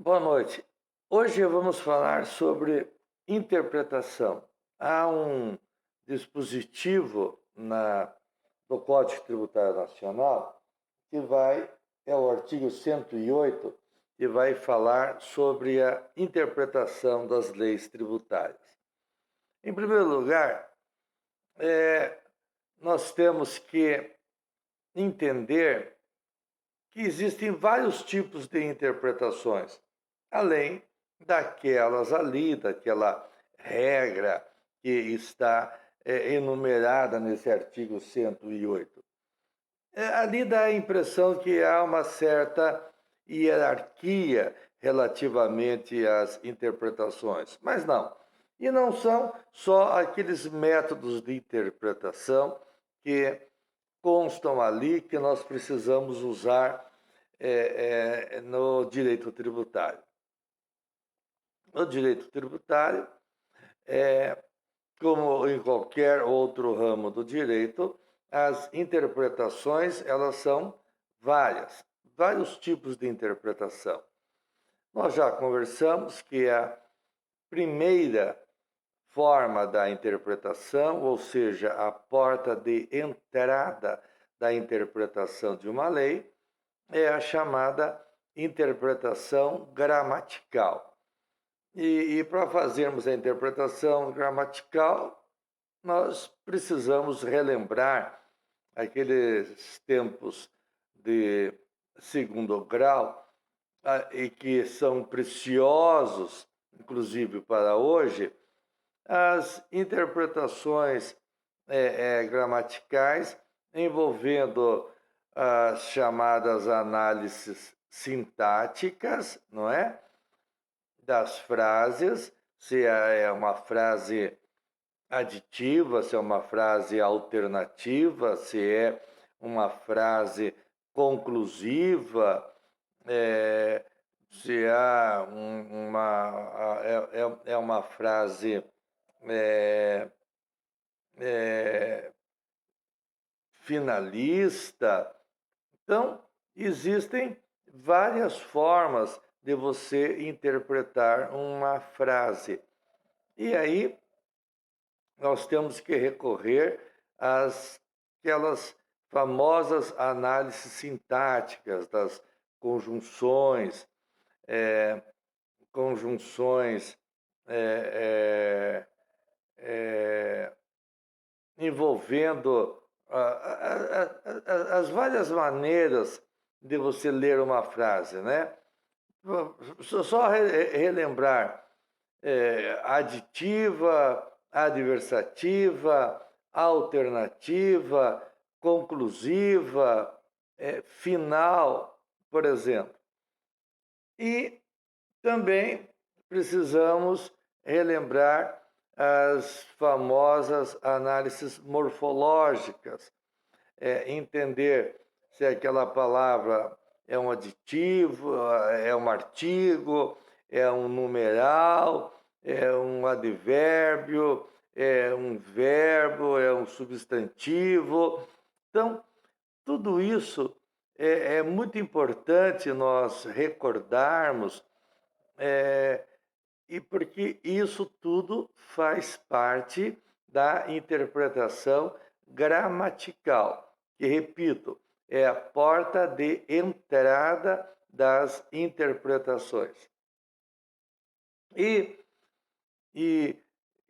Boa noite. Hoje vamos falar sobre interpretação. Há um dispositivo no Código Tributário Nacional que é o artigo 108, que vai falar sobre a interpretação das leis tributárias. Em primeiro lugar, nós temos que entender que existem vários tipos de interpretações, além daquela regra que está enumerada nesse artigo 108. Ali dá a impressão que há uma certa hierarquia relativamente às interpretações, mas não. E não são só aqueles métodos de interpretação que constam ali que nós precisamos usar no direito tributário. No direito tributário, como em qualquer outro ramo do direito, as interpretações elas são vários tipos de interpretação. Nós já conversamos que a primeira forma da interpretação, ou seja, a porta de entrada da interpretação de uma lei, é a chamada interpretação gramatical. E para fazermos a interpretação gramatical, nós precisamos relembrar aqueles tempos de segundo grau e que são preciosos, inclusive para hoje, as interpretações gramaticais envolvendo as chamadas análises sintáticas, não é? Das frases, se é uma frase aditiva, se é uma frase alternativa, se é uma frase conclusiva, se há é uma frase finalista. Então, existem várias formas de você interpretar uma frase. E aí, nós temos que recorrer àquelas famosas análises sintáticas das conjunções, conjunções envolvendo as várias maneiras de você ler uma frase, né? Só relembrar aditiva, adversativa, alternativa, conclusiva, final, por exemplo. E também precisamos relembrar as famosas análises morfológicas, entender se aquela palavra é um aditivo, é um artigo, é um numeral, é um advérbio, é um verbo, é um substantivo. Então, tudo isso é muito importante nós recordarmos, e porque isso tudo faz parte da interpretação gramatical, que, repito, é a porta de entrada das interpretações. E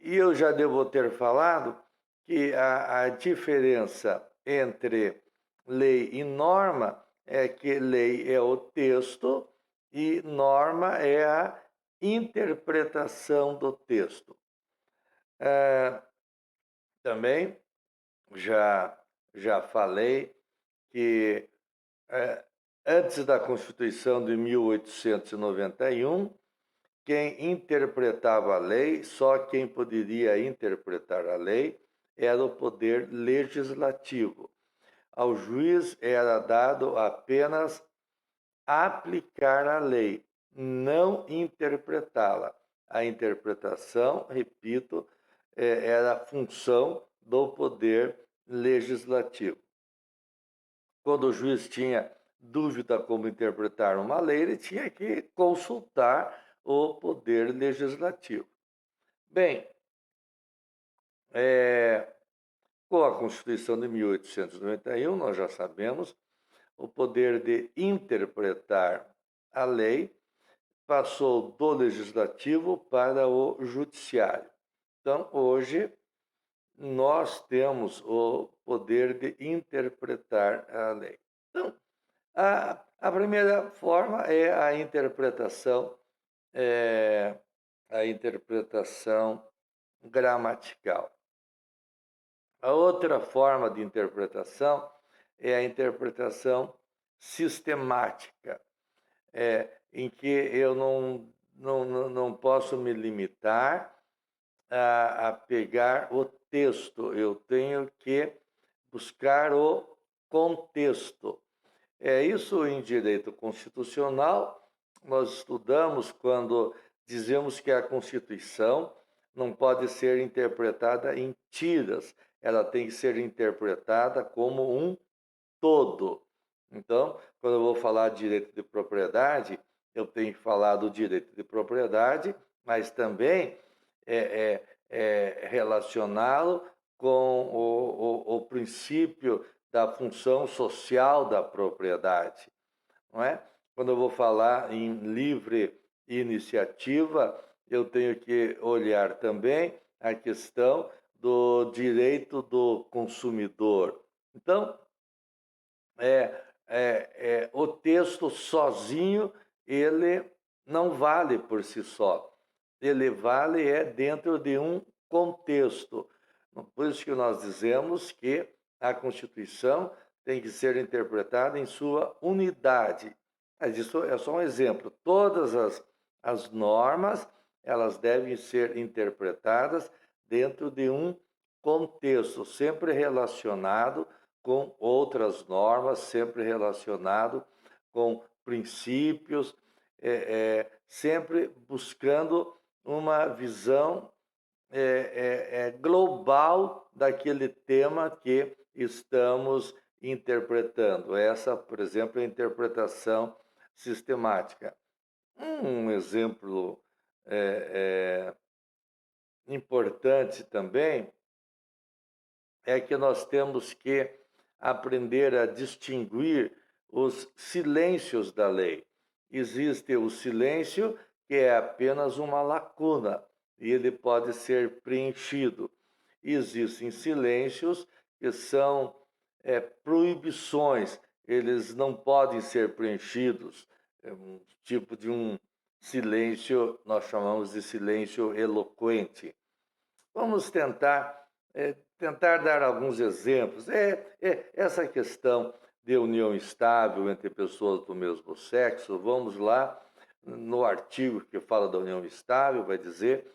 eu já devo ter falado que a diferença entre lei e norma é que lei é o texto e norma é a interpretação do texto. Também já falei que antes da Constituição de 1891, quem interpretava a lei, só quem poderia interpretar a lei, era o poder legislativo. Ao juiz era dado apenas aplicar a lei, não interpretá-la. A interpretação, repito, era a função do poder legislativo. Quando o juiz tinha dúvida como interpretar uma lei, ele tinha que consultar o Poder Legislativo. Bem, com a Constituição de 1891, nós já sabemos, o poder de interpretar a lei passou do Legislativo para o Judiciário. Então, hoje, nós temos o poder de interpretar a lei. Então, a primeira forma é a interpretação gramatical. A outra forma de interpretação é a interpretação sistemática, em que eu não posso me limitar a pegar o texto, eu tenho que buscar o contexto. Isso em direito constitucional, nós estudamos quando dizemos que a Constituição não pode ser interpretada em tiras, ela tem que ser interpretada como um todo. Então, quando eu vou falar de direito de propriedade, eu tenho que falar do direito de propriedade, mas também relacioná-lo com o princípio da função social da propriedade, não é? Quando eu vou falar em livre iniciativa, eu tenho que olhar também a questão do direito do consumidor. Então, o texto sozinho, ele não vale por si só. Ele vale dentro de um contexto. Por isso que nós dizemos que a Constituição tem que ser interpretada em sua unidade. Mas isso é só um exemplo. Todas as normas, elas devem ser interpretadas dentro de um contexto, sempre relacionado com outras normas, sempre relacionado com princípios, sempre buscando uma visão global daquele tema que estamos interpretando. Essa, por exemplo, é a interpretação sistemática. Um exemplo importante também é que nós temos que aprender a distinguir os silêncios da lei. Existe o silêncio, que é apenas uma lacuna, e ele pode ser preenchido. Existem silêncios que são proibições, eles não podem ser preenchidos. É um tipo de um silêncio, nós chamamos de silêncio eloquente. Vamos tentar dar alguns exemplos. Essa questão de união estável entre pessoas do mesmo sexo, vamos lá, no artigo que fala da união estável, vai dizer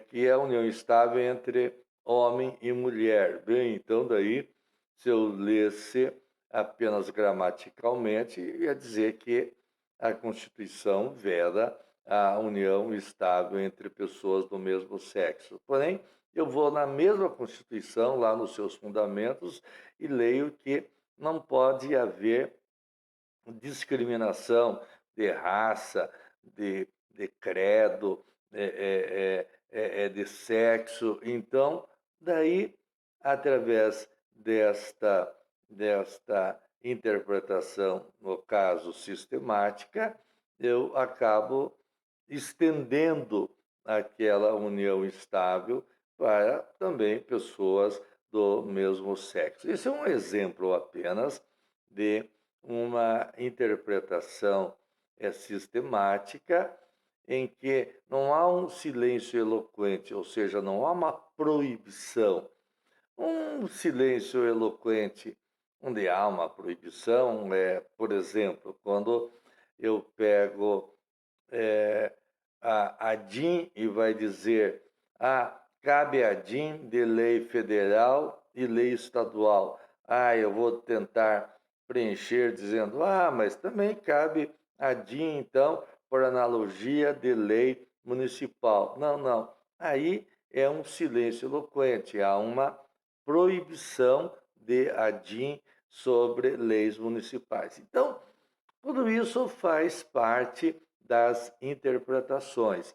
que é a união estável entre homem e mulher. Bem, então daí, se eu lesse apenas gramaticalmente, ia dizer que a Constituição veda a união estável entre pessoas do mesmo sexo. Porém, eu vou na mesma Constituição, lá nos seus fundamentos, e leio que não pode haver discriminação de raça, de credo, de sexo. Então, daí, através desta interpretação, no caso sistemática, eu acabo estendendo aquela união estável para também pessoas do mesmo sexo. Esse é um exemplo apenas de uma interpretação sistemática em que não há um silêncio eloquente, ou seja, não há uma proibição. Um silêncio eloquente onde há uma proibição por exemplo, quando eu pego a DIN e vai dizer cabe a DIN de lei federal e lei estadual. Eu vou tentar preencher dizendo, mas também cabe a DIN, então, por analogia de lei municipal. Não. Aí é um silêncio eloquente, há uma proibição de a DIN sobre leis municipais. Então, tudo isso faz parte das interpretações.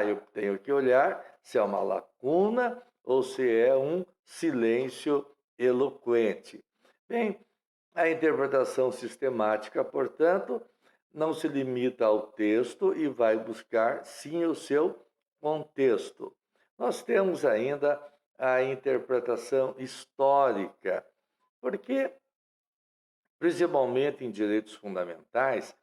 Eu tenho que olhar se é uma lacuna ou se é um silêncio eloquente. Bem, a interpretação sistemática, portanto, não se limita ao texto e vai buscar, sim, o seu contexto. Nós temos ainda a interpretação histórica, porque, principalmente em direitos fundamentais,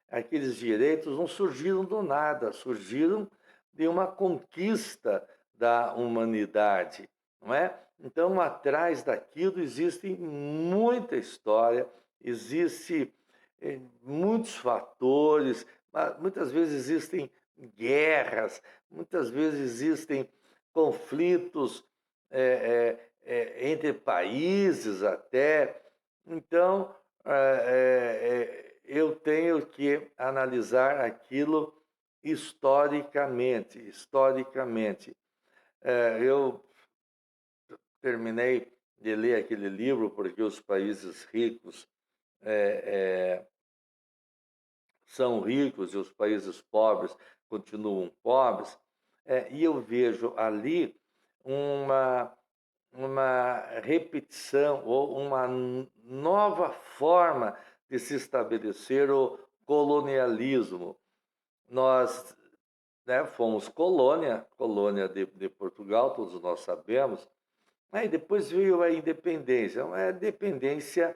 aqueles direitos não surgiram do nada, surgiram de uma conquista da humanidade, não é? Então, atrás daquilo existe muita história, existe muitos fatores, muitas vezes existem guerras, muitas vezes existem conflitos entre países até. Então, eu tenho que analisar aquilo historicamente. Eu terminei de ler aquele livro porque os países ricos são ricos e os países pobres continuam pobres, e eu vejo ali uma repetição ou uma nova forma de se estabelecer o colonialismo. Nós fomos colônia de Portugal, todos nós sabemos. Aí depois veio a independência, uma dependência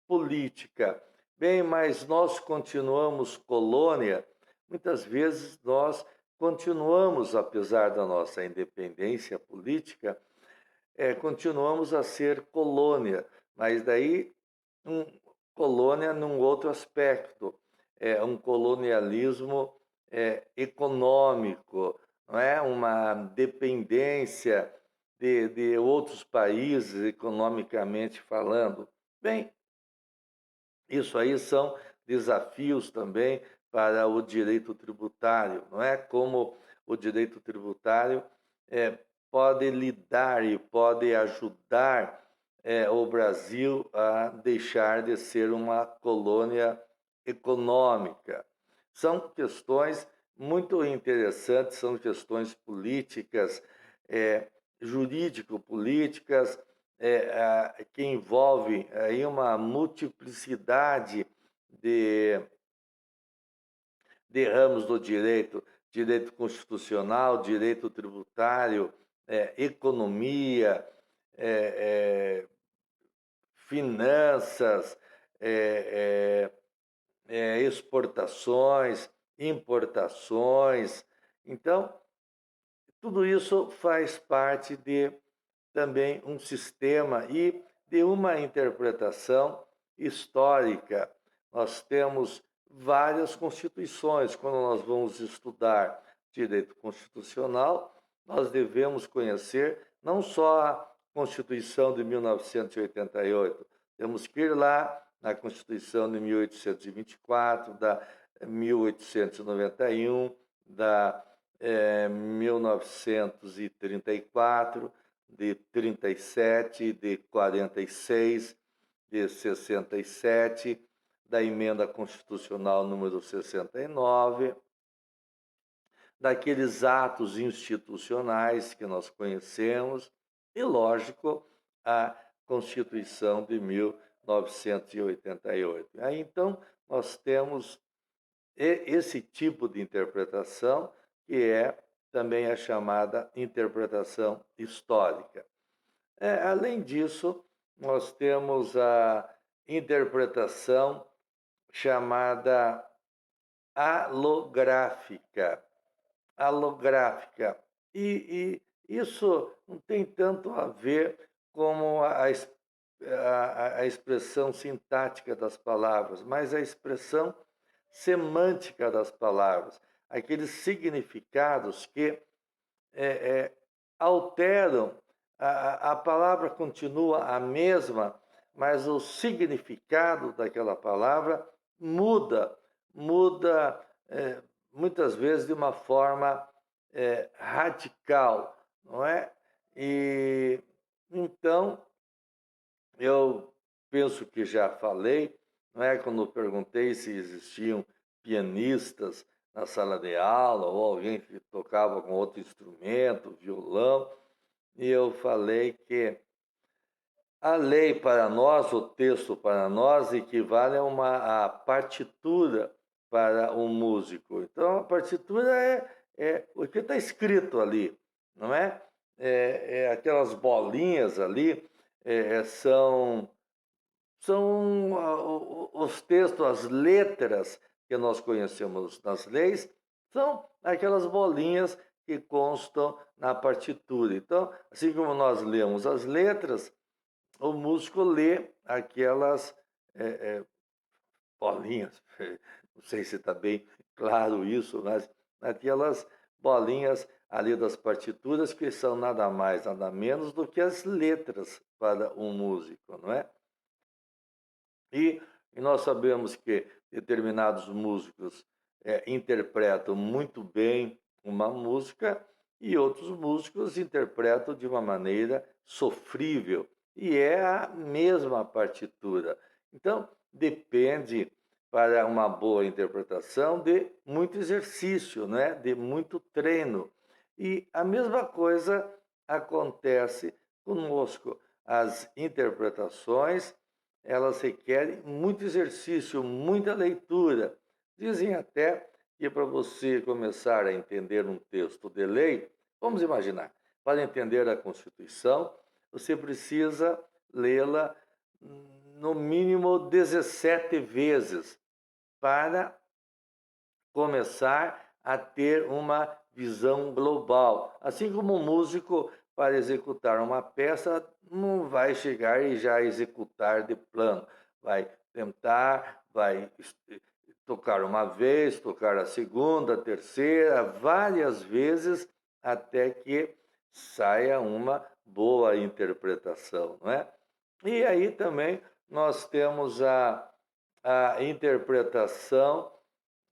política. Bem, mas nós continuamos colônia. Muitas vezes nós continuamos, apesar da nossa independência política, continuamos a ser colônia, mas daí colônia num outro aspecto, um colonialismo econômico, não é? Uma dependência de outros países, economicamente falando. Bem, isso aí são desafios também para o direito tributário, não é? Como o direito tributário pode lidar e pode ajudar o Brasil a deixar de ser uma colônia econômica. São questões muito interessantes, são questões políticas, jurídico-políticas, que envolvem aí uma multiplicidade de ramos do direito, direito constitucional, direito tributário, economia, finanças, exportações, importações. Então, tudo isso faz parte de também um sistema e de uma interpretação histórica. Nós temos várias constituições. Quando nós vamos estudar direito constitucional, nós devemos conhecer não só a Constituição de 1988, temos que ir lá na Constituição de 1824, da 1891, da 1934, de 37, de 46, de 67, da emenda constitucional número 69, daqueles atos institucionais que nós conhecemos e, lógico, a Constituição de 1988. Aí, então, nós temos esse tipo de interpretação que é também a chamada interpretação histórica. Além disso, nós temos a interpretação chamada alográfica. E isso não tem tanto a ver com a expressão sintática das palavras, mas a expressão semântica das palavras, aqueles significados que alteram. A palavra continua a mesma, mas o significado daquela palavra muda muitas vezes de uma forma radical, não é? E então eu penso que já falei, não é? Quando eu perguntei se existiam pianistas na sala de aula ou alguém que tocava com outro instrumento, violão, e eu falei que a lei para nós, o texto para nós, equivale a partitura para o músico. Então, a partitura é o que está escrito ali, não é? Aquelas bolinhas ali são os textos, as letras que nós conhecemos nas leis, são aquelas bolinhas que constam na partitura. Então, assim como nós lemos as letras, o músico lê aquelas bolinhas, não sei se está bem claro isso, mas aquelas bolinhas ali das partituras que são nada mais, nada menos do que as letras para um músico, não é? E nós sabemos que determinados músicos interpretam muito bem uma música e outros músicos interpretam de uma maneira sofrível. E é a mesma partitura. Então, depende, para uma boa interpretação, de muito exercício, né? De muito treino. E a mesma coisa acontece conosco. As interpretações elas requerem muito exercício, muita leitura. Dizem até que para você começar a entender um texto de lei, vamos imaginar, para entender a Constituição, você precisa lê-la no mínimo 17 vezes para começar a ter uma visão global. Assim como um músico, para executar uma peça, não vai chegar e já executar de plano. Vai tentar, vai tocar uma vez, tocar a segunda, a terceira, várias vezes, até que saia uma boa interpretação, não é? E aí também nós temos a interpretação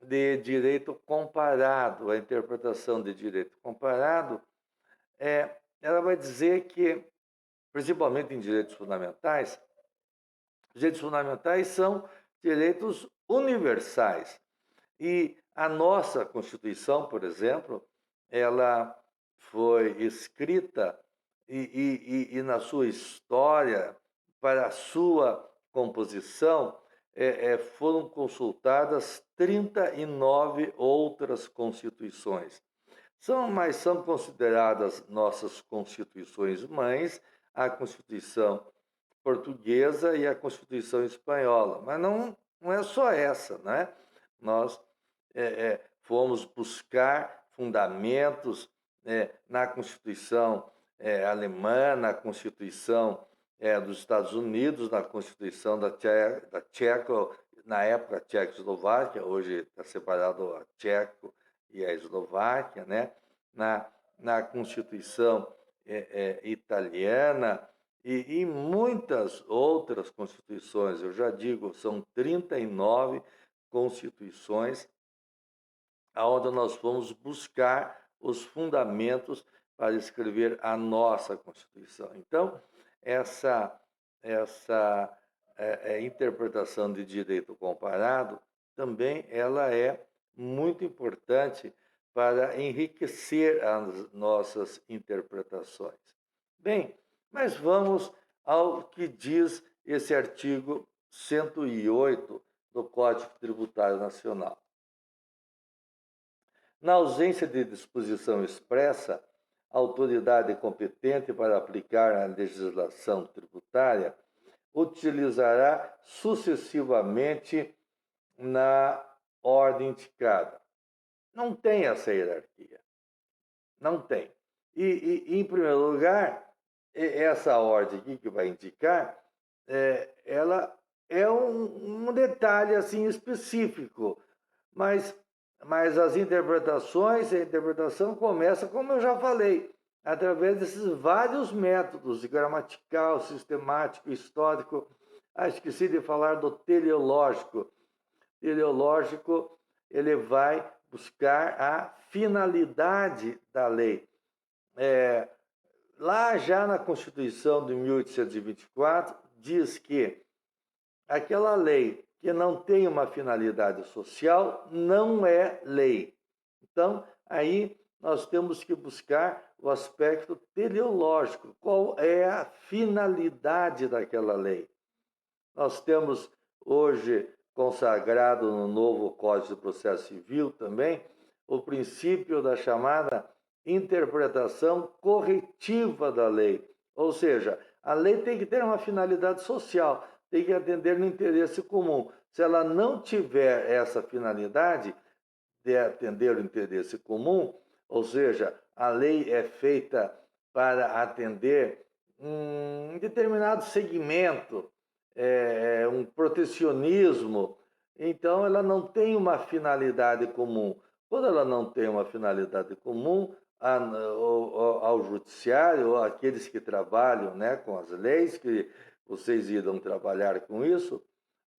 de direito comparado. A interpretação de direito comparado, ela vai dizer que, principalmente em direitos fundamentais são direitos universais. E a nossa Constituição, por exemplo, ela foi escrita e na sua história, para a sua composição, foram consultadas 39 outras constituições. Mas são consideradas nossas constituições mães a Constituição portuguesa e a Constituição espanhola. Mas não é só essa, né? Nós fomos buscar fundamentos na Constituição alemã, na Constituição dos Estados Unidos, na Constituição da Tcheco, na época Tchecoslováquia, hoje está separado a Tcheco e a Eslováquia, né? na Constituição italiana e muitas outras constituições. Eu já digo, são 39 constituições onde nós fomos buscar os fundamentos para escrever a nossa Constituição. Então, essa interpretação de direito comparado também ela é muito importante para enriquecer as nossas interpretações. Bem, mas vamos ao que diz esse artigo 108 do Código Tributário Nacional. Na ausência de disposição expressa, a autoridade competente para aplicar a legislação tributária utilizará sucessivamente na ordem indicada. Não tem essa hierarquia. Não tem. Em primeiro lugar, essa ordem aqui que vai indicar, ela é um detalhe assim específico, mas as interpretações, a interpretação começa, como eu já falei, através desses vários métodos, gramatical, sistemático, histórico. Esqueci de falar do teleológico. Teleológico, ele vai buscar a finalidade da lei. Lá já na Constituição de 1824, diz que aquela lei que não tem uma finalidade social não é lei. Então, aí nós temos que buscar o aspecto teleológico. Qual é a finalidade daquela lei? Nós temos hoje consagrado no novo Código de Processo Civil também o princípio da chamada interpretação corretiva da lei. Ou seja, a lei tem que ter uma finalidade social, tem que atender no interesse comum. Se ela não tiver essa finalidade de atender o interesse comum, ou seja, a lei é feita para atender um determinado segmento, um protecionismo, então ela não tem uma finalidade comum. Quando ela não tem uma finalidade comum, ao judiciário, ou àqueles que trabalham, né, com as leis, que vocês irão trabalhar com isso,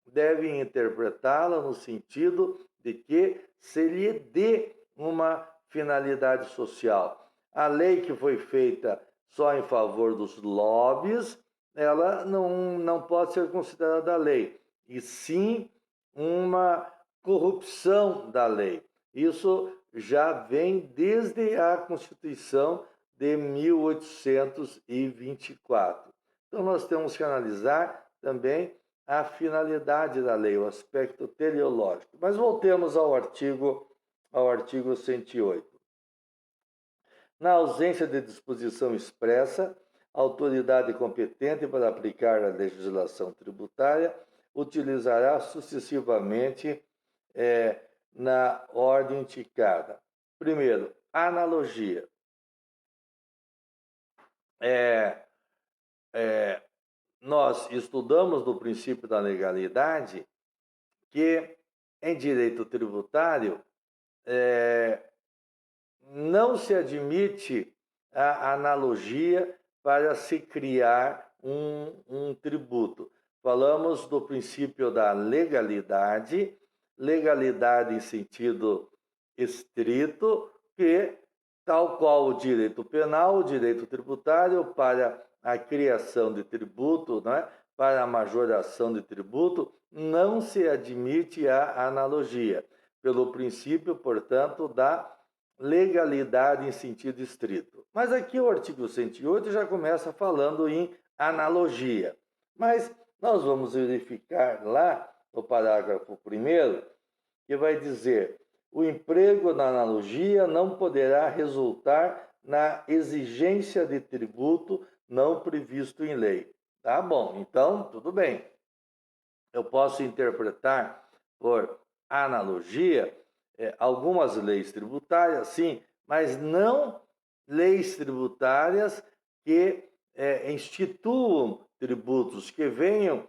devem interpretá-la no sentido de que se lhe dê uma finalidade social. A lei que foi feita só em favor dos lobbies, ela não pode ser considerada lei, e sim uma corrupção da lei. Isso já vem desde a Constituição de 1824. Então, nós temos que analisar também a finalidade da lei, o aspecto teleológico. Mas voltemos ao artigo 108. Na ausência de disposição expressa, a autoridade competente para aplicar a legislação tributária utilizará sucessivamente na ordem indicada. Primeiro, analogia. Nós estudamos no princípio da legalidade que, em direito tributário, não se admite a analogia para se criar um tributo. Falamos do princípio da legalidade, legalidade em sentido estrito, que, tal qual o direito penal, o direito tributário, para a criação de tributo, né, para a majoração de tributo, não se admite a analogia, pelo princípio, portanto, da legalidade em sentido estrito. Mas aqui o artigo 108 já começa falando em analogia. Mas nós vamos verificar lá no parágrafo 1º, que vai dizer: o emprego da analogia não poderá resultar na exigência de tributo não previsto em lei. Tá bom, então tudo bem. Eu posso interpretar por analogia algumas leis tributárias, sim, mas não leis tributárias que instituam tributos, que venham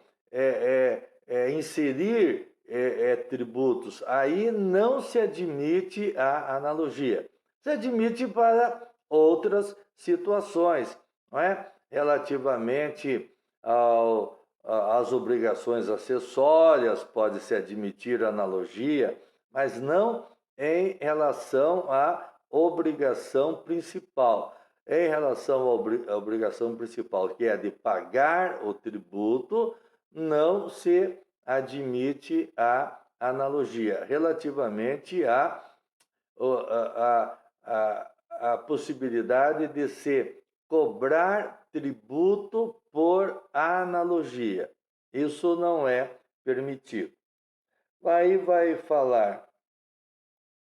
inserir tributos. Aí não se admite a analogia. Se admite para outras situações, não é? Relativamente às obrigações acessórias, pode-se admitir analogia, mas não em relação à obrigação principal. Em relação à obrigação principal, que é de pagar o tributo, não se admite a analogia relativamente à possibilidade de se cobrar tributo por analogia. Isso não é permitido. Aí vai falar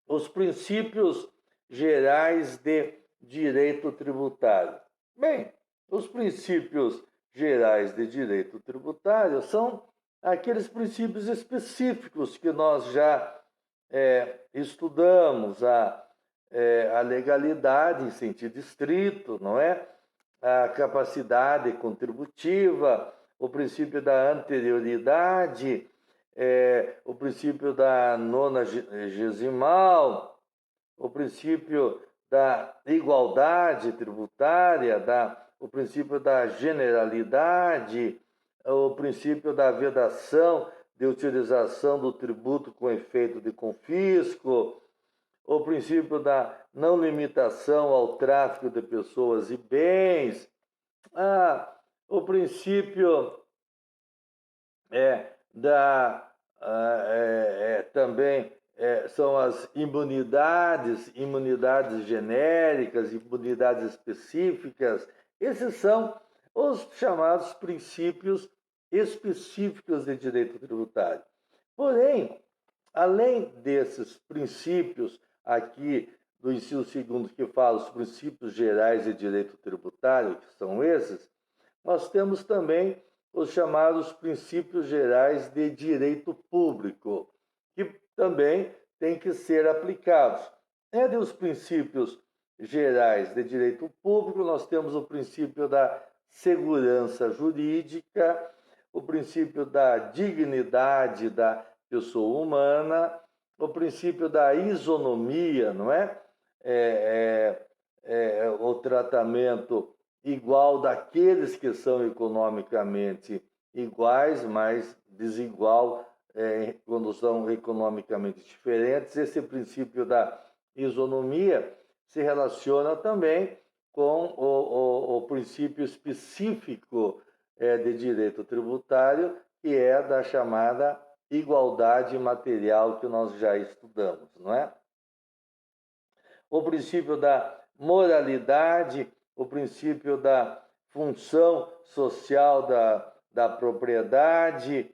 os princípios gerais de direito tributário. Bem, os princípios gerais de direito tributário são aqueles princípios específicos que nós já estudamos, a legalidade em sentido estrito, não é? A capacidade contributiva, o princípio da anterioridade, o princípio da nonagesimal, o princípio da igualdade tributária, o princípio da generalidade, o princípio da vedação de utilização do tributo com efeito de confisco, o princípio da não limitação ao tráfico de pessoas e bens, o princípio também são as imunidades genéricas, imunidades específicas. Esses são os chamados princípios específicos de direito tributário. Porém, além desses princípios aqui do inciso 2º, que fala os princípios gerais de direito tributário, que são esses, nós temos também os chamados princípios gerais de direito público, que também têm que ser aplicados. Entre os princípios gerais de direito público, nós temos o princípio da segurança jurídica, o princípio da dignidade da pessoa humana, o princípio da isonomia, não é? O tratamento igual daqueles que são economicamente iguais, mas desigual quando são economicamente diferentes. Esse princípio da isonomia se relaciona também com o princípio específico de direito tributário, que é da chamada igualdade material, que nós já estudamos, não é? O princípio da moralidade, o princípio da função social da propriedade.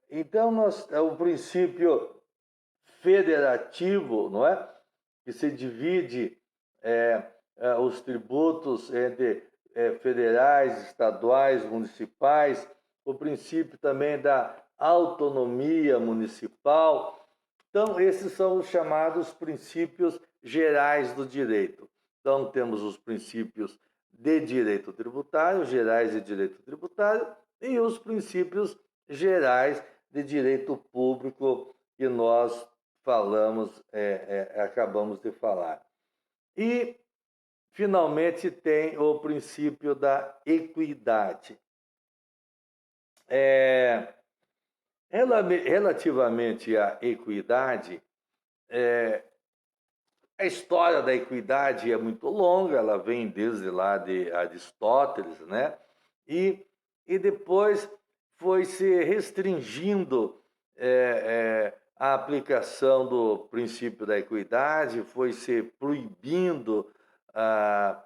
Então, o princípio federativo, não é? Que se divide os tributos entre federais, estaduais, municipais, o princípio também da autonomia municipal. Então, esses são os chamados princípios gerais do direito. Então, temos os princípios de direito tributário, gerais de direito tributário, e os princípios gerais de direito público que nós falamos, acabamos de falar. E, finalmente, tem o princípio da equidade. Relativamente à equidade, a história da equidade é muito longa, ela vem desde lá de Aristóteles, né? E depois foi se restringindo a aplicação do princípio da equidade, foi se proibindo a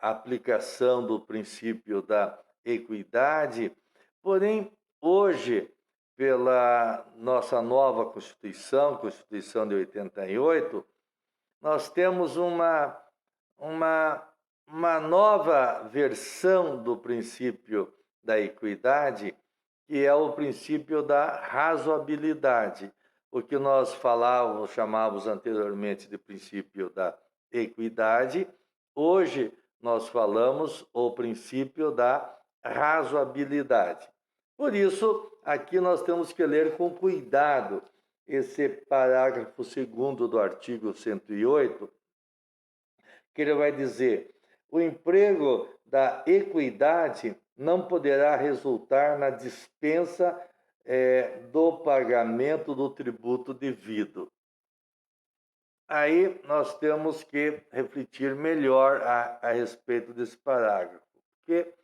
aplicação do princípio da equidade. Porém, hoje, pela nossa nova Constituição de 88, nós temos uma nova versão do princípio da equidade, que é o princípio da razoabilidade, o que nós chamávamos anteriormente de princípio da equidade. Hoje, nós falamos o princípio da razoabilidade. Por isso, aqui nós temos que ler com cuidado esse parágrafo 2º do artigo 108, que ele vai dizer: o emprego da equidade não poderá resultar na dispensa do pagamento do tributo devido. Aí nós temos que refletir melhor a respeito desse parágrafo, porque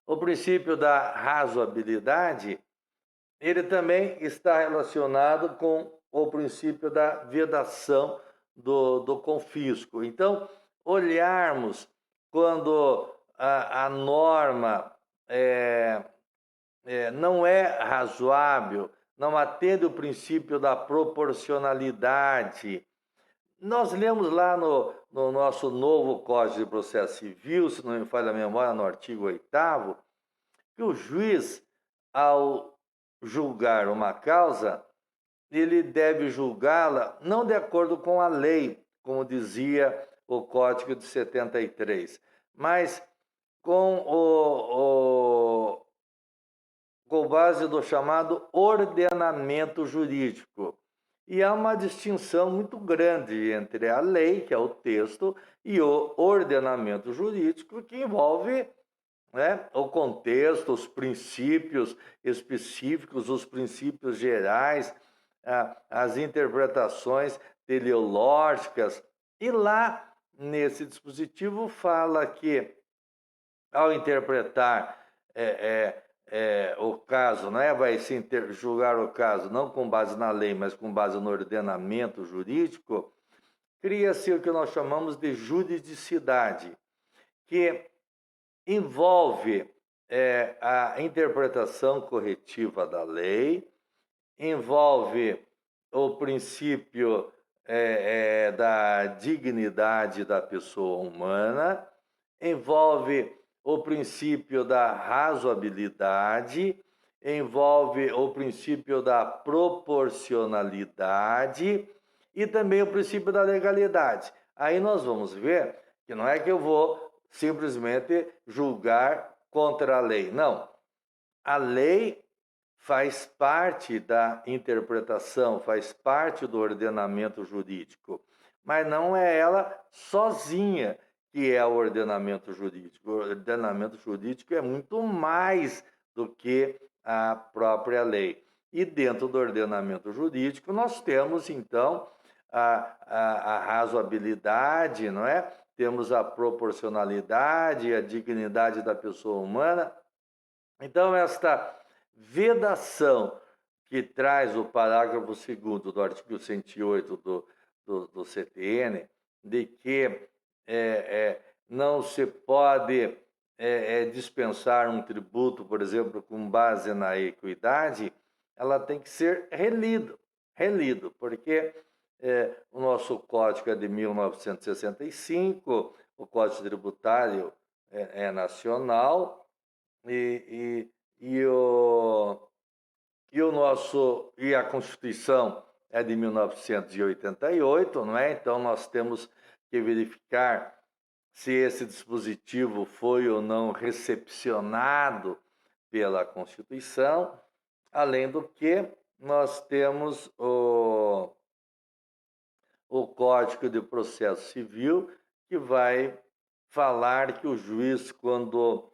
o princípio da razoabilidade, ele também está relacionado com o princípio da vedação do confisco. Então, olharmos quando a norma não é razoável, não atende o princípio da proporcionalidade. Nós lemos lá no nosso novo Código de Processo Civil, se não me falha a memória, no artigo 8º, que o juiz, ao julgar uma causa, ele deve julgá-la não de acordo com a lei, como dizia o Código de 73, mas com base do chamado ordenamento jurídico. E há uma distinção muito grande entre a lei, que é o texto, e o ordenamento jurídico, que envolve o contexto, os princípios específicos, os princípios gerais, as interpretações teleológicas. E lá, nesse dispositivo, fala que, ao interpretar o caso, não é? Vai se julgar o caso não com base na lei, mas com base no ordenamento jurídico, cria-se o que nós chamamos de juridicidade, que envolve a interpretação corretiva da lei, envolve o princípio da dignidade da pessoa humana, envolve o princípio da razoabilidade, envolve o princípio da proporcionalidade e também o princípio da legalidade. Aí nós vamos ver que não é que eu vou simplesmente julgar contra a lei. Não. A lei faz parte da interpretação, faz parte do ordenamento jurídico, mas não é ela sozinha que é o ordenamento jurídico. O ordenamento jurídico é muito mais do que a própria lei. E dentro do ordenamento jurídico nós temos, então, a razoabilidade, não é? Temos a proporcionalidade, a dignidade da pessoa humana. Então, esta vedação que traz o parágrafo 2º do artigo 108 do CTN, de que não se pode dispensar um tributo, por exemplo, com base na equidade, ela tem que ser relido, porque o nosso código é de 1965, o Código Tributário é nacional, e a Constituição é de 1988, não é? Então nós temos que verificar se esse dispositivo foi ou não recepcionado pela Constituição, além do que nós temos o Código de Processo Civil, que vai falar que o juiz, quando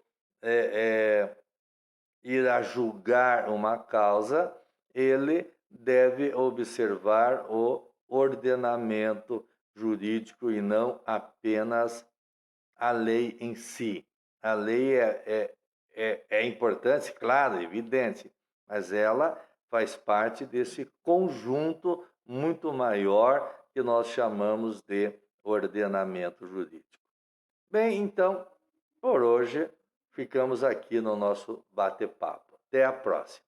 irá julgar uma causa, ele deve observar o ordenamento jurídico e não apenas a lei em si. A lei é importante, claro, evidente, mas ela faz parte desse conjunto muito maior que nós chamamos de ordenamento jurídico. Bem, então, por hoje, ficamos aqui no nosso bate-papo. Até a próxima.